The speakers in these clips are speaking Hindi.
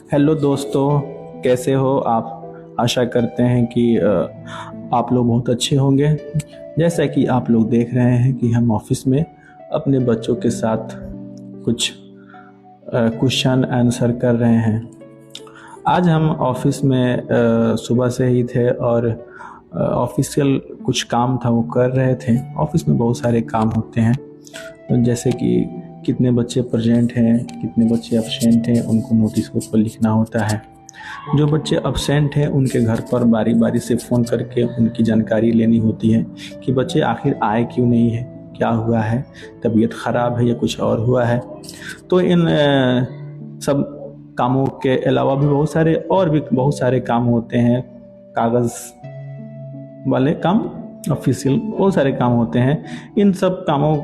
हेलो दोस्तों, कैसे हो आप। आशा करते हैं कि आप लोग बहुत अच्छे होंगे। जैसा कि आप लोग देख रहे हैं कि हम ऑफिस में अपने बच्चों के साथ कुछ क्वेश्चन आंसर कर रहे हैं। आज हम ऑफिस में सुबह से ही थे और ऑफिशियल कुछ काम था वो कर रहे थे। ऑफिस में बहुत सारे काम होते हैं, जैसे कि कितने बच्चे प्रेजेंट हैं, कितने बच्चे अब्सेंट हैं, उनको नोटिस बोर्ड पर लिखना होता है। जो बच्चे अब्सेंट हैं उनके घर पर बारी बारी से फ़ोन करके उनकी जानकारी लेनी होती है कि बच्चे आखिर आए क्यों नहीं है, क्या हुआ है, तबीयत ख़राब है या कुछ और हुआ है। तो इन सब कामों के अलावा भी बहुत सारे काम होते हैं, कागज़ वाले काम, ऑफिशियल बहुत सारे काम होते हैं। इन सब कामों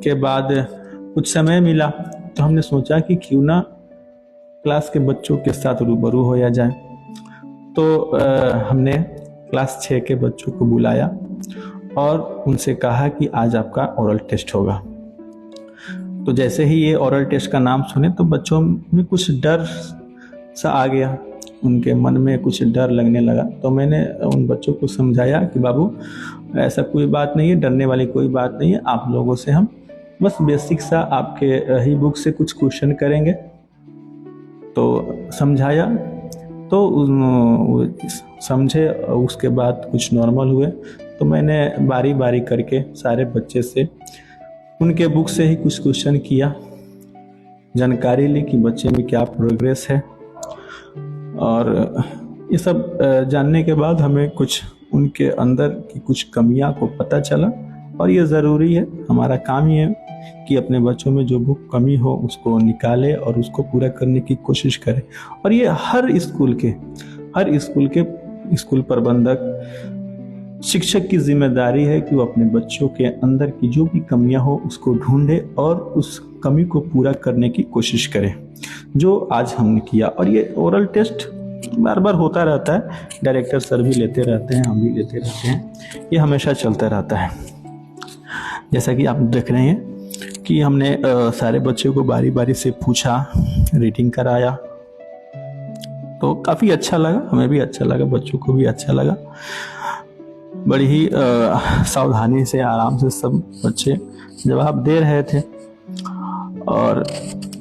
के बाद कुछ समय मिला तो हमने सोचा कि क्यों ना क्लास के बच्चों के साथ रूबरू होया जाए। तो हमने क्लास 6 के बच्चों को बुलाया और उनसे कहा कि आज आपका ओरल टेस्ट होगा। तो जैसे ही ये ओरल टेस्ट का नाम सुने तो बच्चों में कुछ डर सा आ गया, उनके मन में कुछ डर लगने लगा। तो मैंने उन बच्चों को समझाया कि बाबू ऐसा कोई बात नहीं है, डरने वाली कोई बात नहीं है। आप लोगों से हम बस बेसिक सा आपके ही बुक से कुछ क्वेश्चन करेंगे। तो समझाया तो समझे, उसके बाद कुछ नॉर्मल हुए। तो मैंने बारी बारी करके सारे बच्चे से उनके बुक से ही कुछ क्वेश्चन किया, जानकारी ली कि बच्चे में क्या प्रोग्रेस है। और ये सब जानने के बाद हमें कुछ उनके अंदर की कुछ कमियां को पता चला। और ये ज़रूरी है, हमारा काम ही है कि अपने बच्चों में जो बुक कमी हो उसको निकाले और उसको पूरा करने की कोशिश करें। और ये हर स्कूल के स्कूल प्रबंधक, शिक्षक की जिम्मेदारी है कि वो अपने बच्चों के अंदर की जो भी कमियां हो उसको ढूंढे और उस कमी को पूरा करने की कोशिश करें, जो आज हमने किया। और ये ओरल टेस्ट बार बार होता रहता है, डायरेक्टर सर भी लेते रहते हैं, हम भी लेते रहते हैं, ये हमेशा चलता रहता है। जैसा कि आप देख रहे हैं कि हमने सारे बच्चों को बारी बारी से पूछा, रीडिंग कराया, तो काफ़ी अच्छा लगा, हमें भी अच्छा लगा, बच्चों को भी अच्छा लगा। बड़ी ही सावधानी से, आराम से सब बच्चे जवाब दे रहे थे और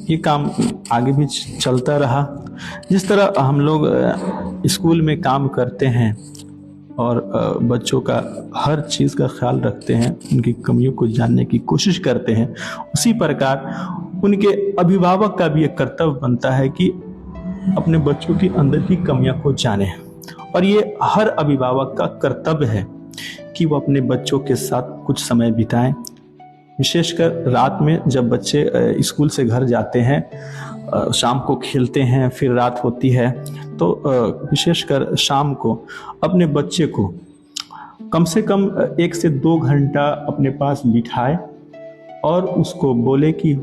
ये काम आगे भी चलता रहा। जिस तरह हम लोग स्कूल में काम करते हैं और बच्चों का हर चीज़ का ख्याल रखते हैं, उनकी कमियों को जानने की कोशिश करते हैं, उसी प्रकार उनके अभिभावक का भी एक कर्तव्य बनता है कि अपने बच्चों की अंदर की कमियों को जाने। और ये हर अभिभावक का कर्तव्य है कि वो अपने बच्चों के साथ कुछ समय बिताएं, विशेषकर रात में जब बच्चे स्कूल से घर जाते हैं, शाम को खेलते हैं, फिर रात होती है, तो विशेषकर शाम को अपने बच्चे को कम से कम 1 से 2 घंटा अपने पास बिठाए और उसको बोले कि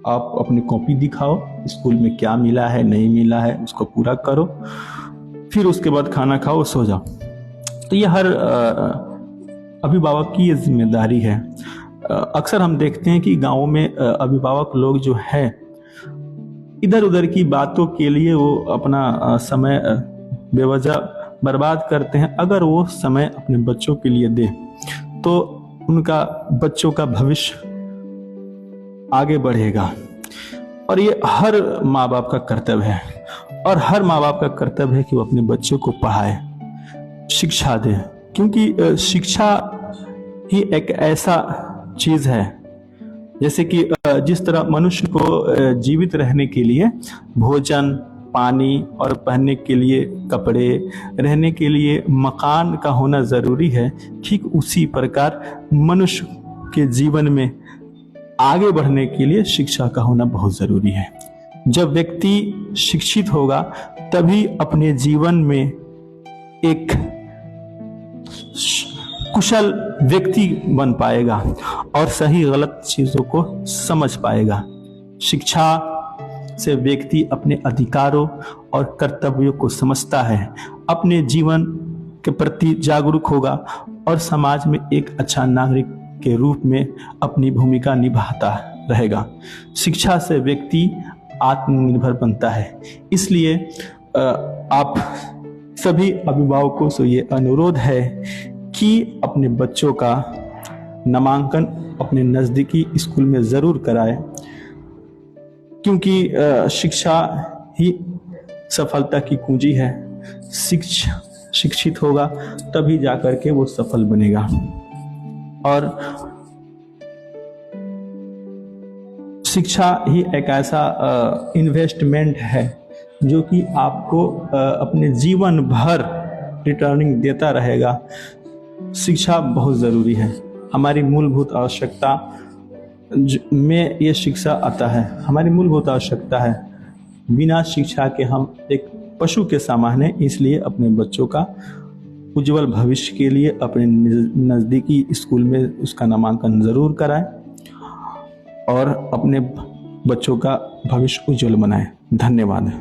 आप अपनी कॉपी दिखाओ, स्कूल में क्या मिला है, नहीं मिला है, उसको पूरा करो, फिर उसके बाद खाना खाओ, सो जाओ। तो ये हर अभिभावक की ये जिम्मेदारी है। अक्सर हम देखते हैं कि गाँवों में अभिभावक लोग जो है इधर उधर की बातों के लिए वो अपना समय बेवजह बर्बाद करते हैं। अगर वो समय अपने बच्चों के लिए दे तो उनका बच्चों का भविष्य आगे बढ़ेगा। और ये हर माँ बाप का कर्तव्य है, और हर माँ बाप का कर्तव्य है कि वो अपने बच्चों को पढ़ाए, शिक्षा दे, क्योंकि शिक्षा ही एक ऐसा चीज़ है जैसे कि जिस तरह मनुष्य को जीवित रहने के लिए भोजन, पानी और पहनने के लिए कपड़े, रहने के लिए मकान का होना ज़रूरी है, ठीक उसी प्रकार मनुष्य के जीवन में आगे बढ़ने के लिए शिक्षा का होना बहुत ज़रूरी है। जब व्यक्ति शिक्षित होगा तभी अपने जीवन में एक कुशल व्यक्ति बन पाएगा और सही गलत चीज़ों को समझ पाएगा। शिक्षा से व्यक्ति अपने अधिकारों और कर्तव्यों को समझता है, अपने जीवन के प्रति जागरूक होगा और समाज में एक अच्छा नागरिक के रूप में अपनी भूमिका निभाता रहेगा। शिक्षा से व्यक्ति आत्मनिर्भर बनता है। इसलिए आप सभी अभिभावकों से ये अनुरोध है कि अपने बच्चों का नामांकन अपने नज़दीकी स्कूल में ज़रूर कराएं, क्योंकि शिक्षा ही सफलता की कुंजी है। शिक्षित होगा तभी जाकर के वो सफल बनेगा। और शिक्षा ही एक ऐसा इन्वेस्टमेंट है जो कि आपको अपने जीवन भर रिटर्निंग देता रहेगा। शिक्षा बहुत ज़रूरी है। हमारी मूलभूत आवश्यकता में ये शिक्षा आता है। हमारी मूलभूत आवश्यकता है, बिना शिक्षा के हम एक पशु के समान हैं। इसलिए अपने बच्चों का उज्जवल भविष्य के लिए अपने नज़दीकी स्कूल में उसका नामांकन ज़रूर कराएं और अपने बच्चों का भविष्य उज्जवल बनाएं। धन्यवाद।